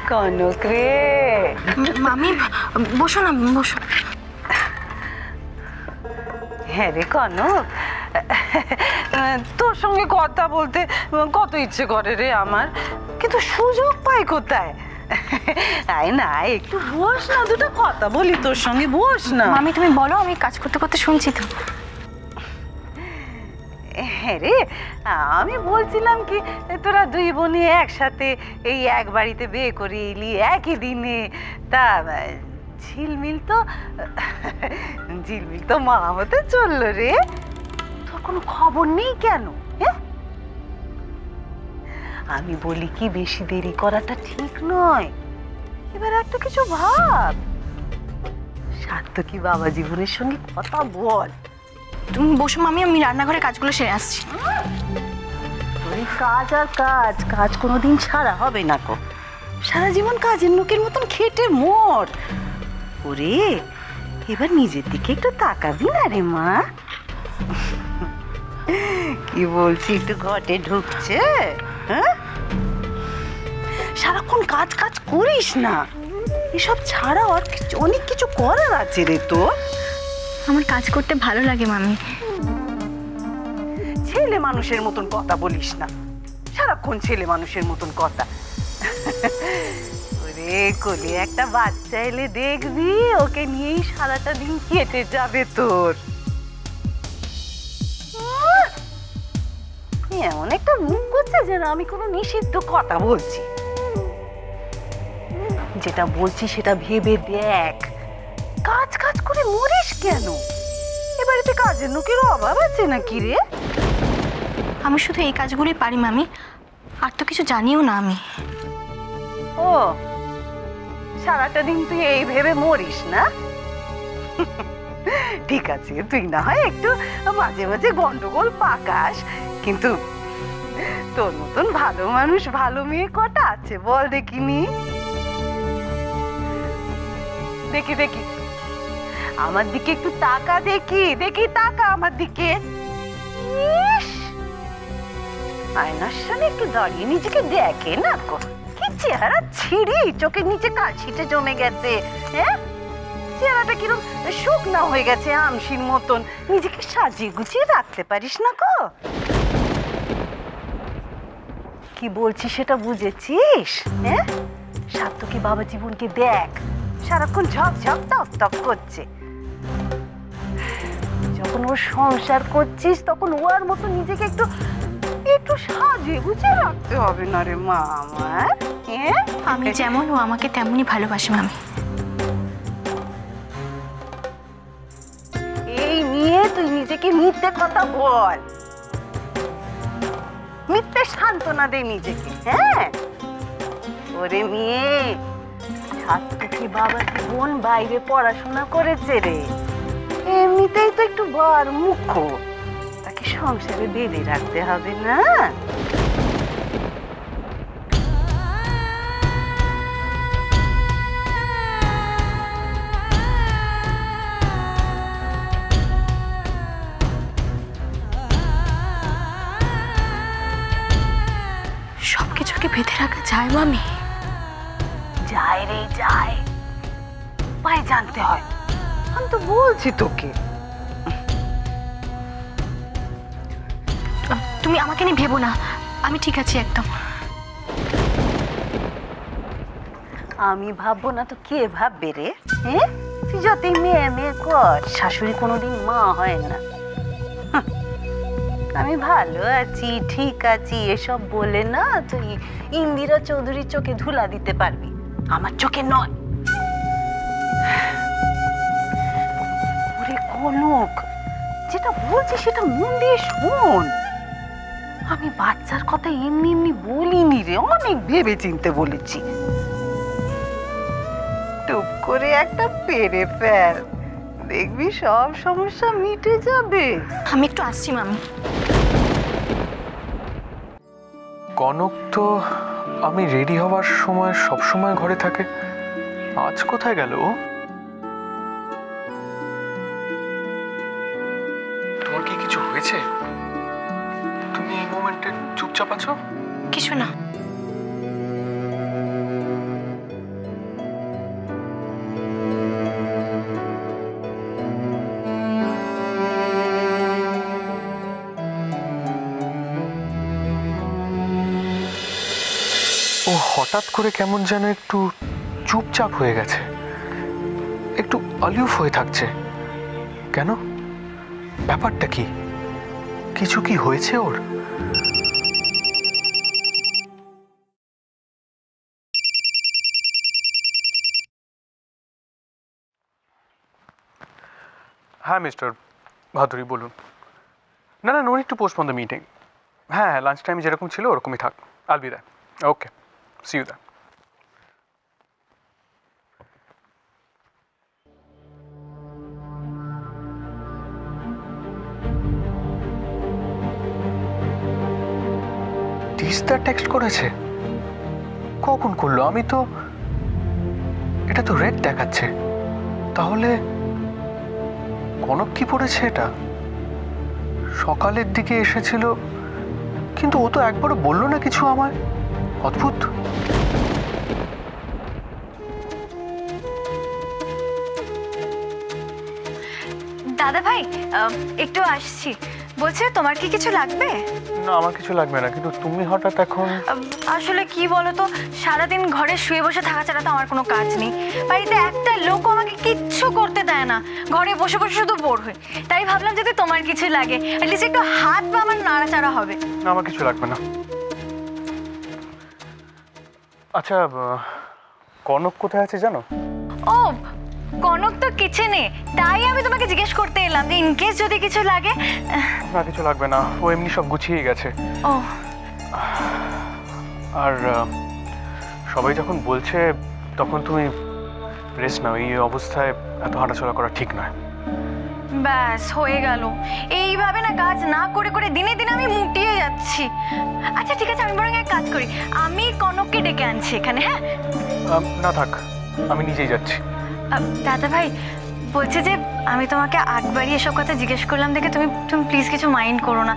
কনক রে, মামি বসো না, বসো। হ্যাঁ রে কনক, তোর সঙ্গে কথা বলতে কত ইচ্ছে করে রে আমার, কিন্তু সুযোগ পাই কোথায়? আয় না, একটু বস না, দুটো কথা বলি তোর সঙ্গে, বস না। মামি তুমি বলো, আমি কাজ করতে করতে শুনছি তো। হ্যাঁ রে, আমি বলছিলাম কি, তোরা দুই বোনে একসাথে এই এক বাড়িতে বিয়ে করে এলি একই দিনে, তা ঝিলমিল তো মা হতে চললো রে, তোর কোনো খবর নেই কেন? হ্যাঁ, আমি বলি কি, বেশি দেরি করাটা ঠিক নয়, এবার একটা কিছু ভাব। সার্থকী বাবা জীবনের সঙ্গে কথা বল। তুমি বসো মামি, আমি রান্নাঘরে কাজগুলো সেরে আসছি। ওই কাজ আর কাজ, কাজ কোনোদিন ছাড়া হবে না কো, সারা জীবন কাজের লোকের মতন খেটে মর। ওরে, এবার নিজের দিকে একটু তাকাবি না রে মা? কি বলছি, একটু ঘটে ঢুকছে? হ্যাঁ, সারাক্ষণ কাজ কাজ করিস না, এসব ছাড়াও আর অনেক কিছু করার আছে রে তোর। আমার কাজ করতে ভালো লাগে মামি। ছেলে মানুষের মতন কথা বলিস না, সারাক্ষণ ছেলে মানুষের মতন কথা। ওরে কোলে একটা বাচ্চা এলে দেখবি, ওকে নিয়েই সারাটা দিন কেটে যাবে তোর। এমন একটা মুখ করছে যেন আমি কোনো নিষিদ্ধ কথা বলছি। যেটা বলছি সেটা ভেবে দেখ, কাজ কাজ করে মরিস কেন? এবারেতে কাজের লোকের অভাব আছে নাকি রে? আমি শুধু এই কাজগুলোই পারি মামি, আর তো কিছু জানিও না আমি। ও, সারাটা দিন তুই এই ভেবে মরিস না? ঠিক আছে, তুই না হয় একটু মাঝে মাঝে গন্ডগোল পাকাস, কিন্তু তোর মতন ভালো মানুষ, ভালো মেয়ে কটা আছে বল দেখিনি? দেখি দেখি আমার দিকে একটু তাকা, দেখি দেখি তাকা আমার দিকে। আয়নার সামনে একটু দাঁড়িয়ে নিজেকে দেখে না গো, কি চেহারা ছিঁড়ি, চোখের নিচে কাশিতে জমে গেছে। হ্যাঁ, চেহারাটা কিরকম শুকনা হয়ে গেছে আমশির মতন, নিজেকে সাজিয়ে গুছিয়ে রাখতে পারিস না গো? কি বলছি সেটা বুঝেছিস? হ্যাঁ, সার্থকী বাবা জীবনকে দেখ, সারাক্ষণ ঝক ঝক তক তক করছে। যখন ওর সংসার করছিস তখন ওর মতো নিজেকে একটু একটু সাজিয়ে গুছিয়ে রাখতে হবে না রে মা আমার? হ্যাঁ, আমি যেমন, ও আমাকে তেমনই ভালোবাসে মামি। এই নিয়ে তুই নিজেকে মিথ্যে কথা বল, মিথ্যে সান্ত্বনা দে নিজেকে। হ্যাঁ, ওরে মেয়ে, সার্থকী বাবা জীবন বাইরে পড়াশোনা করেছে রে, এমনিতেই তো একটু বড় মুখ্য, তাকে সংসারে বেঁধে রাখতে হবে না? সবকিছুকে বেঁধে রাখা যায় মামি? যায় রে যায়, উপায় জানতে হয়। আমি তো বলছি তোকে। তুমি আমাকে নিয়ে ভেবো না, আমি ঠিক আছি একদম। আমি ভাববো না তো কে ভাববে রে? হ্যাঁ, তুই যতই মেয়ে মেয়ে কর, শাশুড়ি কোনোদিন মা হয় না। আমি ভালো আছি, ঠিক আছি এসব বলে না তুই ইন্দিরা চৌধুরীর চোখে ধুলা দিতে পারবি, আমার চোখে নয়। ওরে কনক, যেটা বলছি সেটা মন দিয়ে শোন। আমি বাচ্চার কথা এমনি এমনি বলিনি রে, অনেক ভেবে চিনতে বলেছি। টুপ করে একটা পেরে ফেল, দেখবি সব সমস্যা মিটে যাবে। আমি একটু আসছি মামি। কনক তো আমি রেডি হওয়ার সময় সব সময় ঘরে থাকে, আজ কোথায় গেল? তোমার কি কিছু হয়েছে? তুমি এই মোমেন্টে চুপচাপ আছো? কিছু না। হঠাৎ করে কেমন যেন একটু চুপচাপ হয়ে গেছে, একটু অলুফ হয়ে থাকছে। কেন? ব্যাপারটা কি? কিছু কি হয়েছে ওর? হ্যাঁ মিস্টার ভাদুরী, বলুন। না না, no need to postpone the meeting. হ্যাঁ হ্যাঁ, লাঞ্চ টাইম যেরকম ছিল ওরকমই থাক। I'll be there. Okay, see you there. Teesta text করেছে? কখন করলো? এটা তো রেড দেখাচ্ছে। তাহলে কনক কি পড়েছে এটা? সকালের দিকে এসেছিল, কিন্তু ও তো একবারও বললো না কিছু আমায়। অদ্ভুত। দাদা ভাই, একটু আসছি। বলছে তোমার কি কিছু লাগবে? না, আমার কিছু লাগবে না, কিন্তু তুমি হঠাৎ এখন? আসলে কি বলতো, সারাদিন ঘরে শুয়ে বসে থাকা ছাড়া তো আমার কোনো কাজ নেই। বাড়িতে একটা লোক আমাকে কিচ্ছু করতে দেয় না, ঘরে বসে বসে শুধু বোর হই। তাই ভাবলাম যদি তোমার কিছু লাগে, অ্যাটলিস্ট একটু হাত বা আমার নাড়াচাড়া হবে। না, আমার কিছু লাগবে না। আচ্ছা, কনক কোথায় আছে জানো? ও, কনক তো কিচেনে, তাই আমি তোমাকে জিজ্ঞেস করতে এলাম যে ইনকেস যদি কিছু লাগে। না, কিছু লাগবে না, ও এমনি সব গুছিয়ে গেছে। ও, আর সবাই যখন বলছে তখন তুমি রেস্ট নাও। এই অবস্থায় এত হাঁটাচলা করা ঠিক নয়। ব্যাস হয়ে গেল। এইভাবে না কাজ না করে করে দিনে দিনে আমি মুটিয়ে যাচ্ছি। আচ্ছা ঠিক আছে, আমি বরং এক কাজ করি, আমি কনককে ডেকে আনছি এখানে। হ্যাঁ না থাক, আমি নিজেই যাচ্ছি। দাদা ভাই, বলছে যে আমি তোমাকে আগবারই এসব কথা জিজ্ঞেস করলাম দেখে তুমি প্লিজ কিছু মাইন্ড করো না।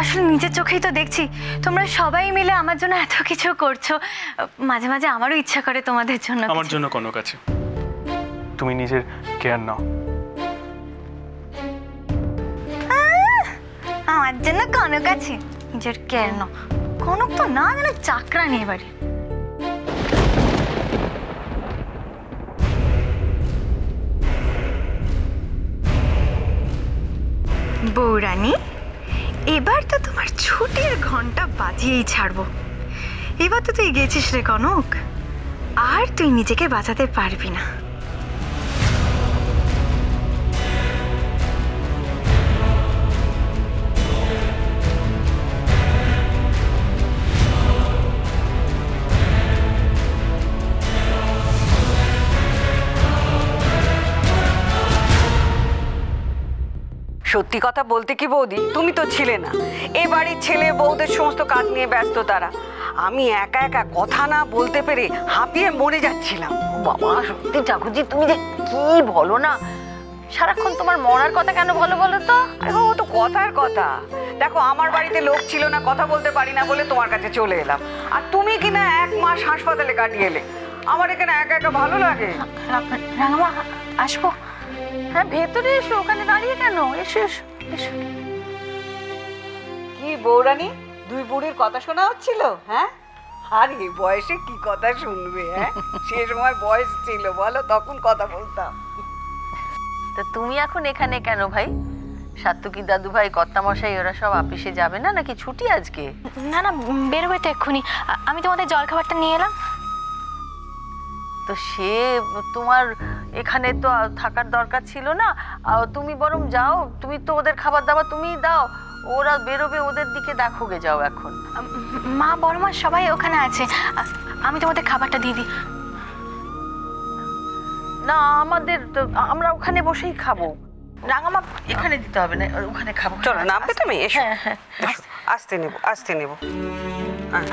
আসলে নিজের চোখেই তো দেখছি তোমরা সবাই মিলে আমার জন্য এত কিছু করছো। মাঝে মাঝে আমারও ইচ্ছা করে তোমাদের জন্য। আমার জন্য কনক আছে, তুমি নিজের কেয়ার নাও। আমার জন্য কনক আছে, নিজের কেয়ার নাও। কনক তো না যেন চাকরা নেই বাড়ি। বৌরানী, এবার তো তোমার ছুটির ঘন্টা বাজিয়েই ছাড়বো। এবার তো তুই গেছিস রে কনক, আর তুই নিজেকে বাঁচাতে পারবি না। সত্যি কথা বলতে কি বৌদি, তুমি তো ছিলে না। এ বাড়ির ছেলে বউদের সমস্ত কাজ নিয়ে ব্যস্ত তারা। আমি একা একা কথা না বলতে পেরে হাঁপিয়ে মরে যাচ্ছিলাম। বাবা সত্যি ঠাকুরজি, তুমি যে কি বলো না, সারাক্ষণ তোমার মরার কথা কেন বলো বলো তো? আরে ও তো কথার কথা। দেখো, আমার বাড়িতে লোক ছিল না, কথা বলতে পারি না বলে তোমার কাছে চলে এলাম। আর তুমি কিনা 1 মাস হাসপাতালে কাটিয়ে এলে। আমার এখানে একা একা ভালো লাগে। রাঙামা, আসবো? হ্যাঁ, ভেতরে এসো, ওখানে দাঁড়িয়ে কেন? এসো এসো এসো। কি বৌরানী, দুই বুড়ির কথা শোনা হচ্ছিল? হ্যাঁ, আর এই বয়সে কি কথা শুনবে? হ্যাঁ, সে সময় বয়স ছিল, বলো, তখন কথা বলতাম। তা তুমি এখন এখানে কেন ভাই? সাত্তুকি দাদু ভাই, কর্তামশাই ওরা সব অফিসে যাবে না নাকি? ছুটি আজকে? না না, বেরোবে তো এক্ষুনি। আমি তোমাদের জল খাবারটা নিয়ে এলাম। তো সে তোমার এখানে তো থাকার দরকার ছিল না। তুমি বরং যাও, তুমি তো ওদের খাবার দাবার তুমিই দাও। ওরা বেরোবে, ওদের দিকে দেখো গে যাও এখন। মা, বড় মা সবাই ওখানে আছে, আমি তোমাদের খাবারটা দিয়ে দিই। না, আমরা ওখানে বসেই খাবো। রাঙামা, এখানে দিতে হবে না, ওখানে খাবো। চলো, নামবে তুমি? এসো। হ্যাঁ হ্যাঁ, আস্তে নেবো, আস্তে নেবো।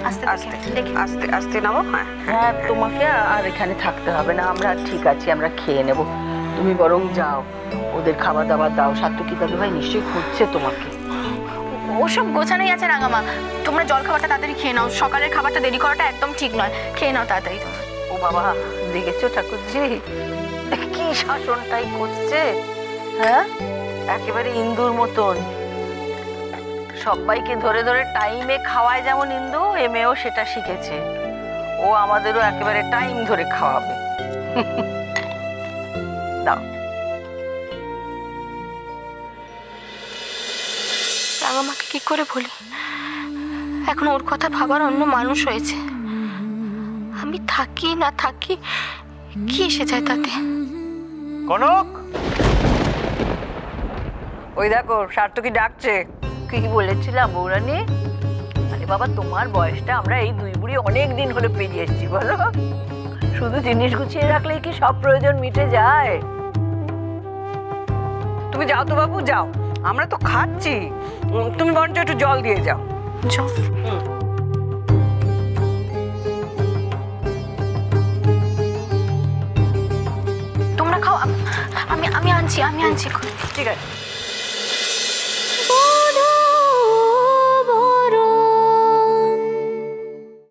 আস্তে আস্তে আস্তে আস্তে নেবো। হ্যাঁ হ্যাঁ, তোমাকে আর এখানে থাকতে হবে না, আমরা ঠিক আছি, আমরা খেয়ে নেব। তুমি বরং যাও, ওদের খাবার দাবার দাও। সাত্তুকি দাদু ভাই নিশ্চয়ই খুঁজছে তোমাকে। ওসব গোছানোই আছে রাঙামা, তোমরা জল খাবারটা তাড়াতাড়ি খেয়ে নাও। সকালের খাবারটা দেরি করাটা একদম ঠিক নয়, খেয়ে নাও তাড়াতাড়ি। ও বাবা, দেখেছো ঠাকুরজি কি শাসনটাই করছে? হ্যাঁ, একেবারে ইন্দুর মতন। সবাইকে ধরে ধরে টাইমে খাওয়ায় যেমন ইন্দু, এ মেয়েও সেটা শিখেছে। ও ও আমাদেরও একেবারে টাইম ধরে খাওয়াবে। দাও। রাঙামাকে কি করে বলি? এখন ওর কথা ভাবার অন্য মানুষ হয়েছে। আমি থাকি না থাকি কি এসে যায় তাতে? কনক, ওই দেখো সার্থকী ডাকছে। কি বলেছিলাম বৌরানী? আরে বাবা, তোমার বয়সটা আমরা এই দুই বুড়ি অনেক দিন হলে পেরিয়ে এসেছি, বলো। শুধু জিনিস গুছিয়ে রাখলেই কি সব প্রয়োজন মিটে যায়? তুমি যাও তো বাবু, যাও। আমরা তো খাচ্ছি, তুমি বরঞ্চ একটু জল দিয়ে যাও। চল। তোমরা খাও, আমি আনছি। ঠিক আছে।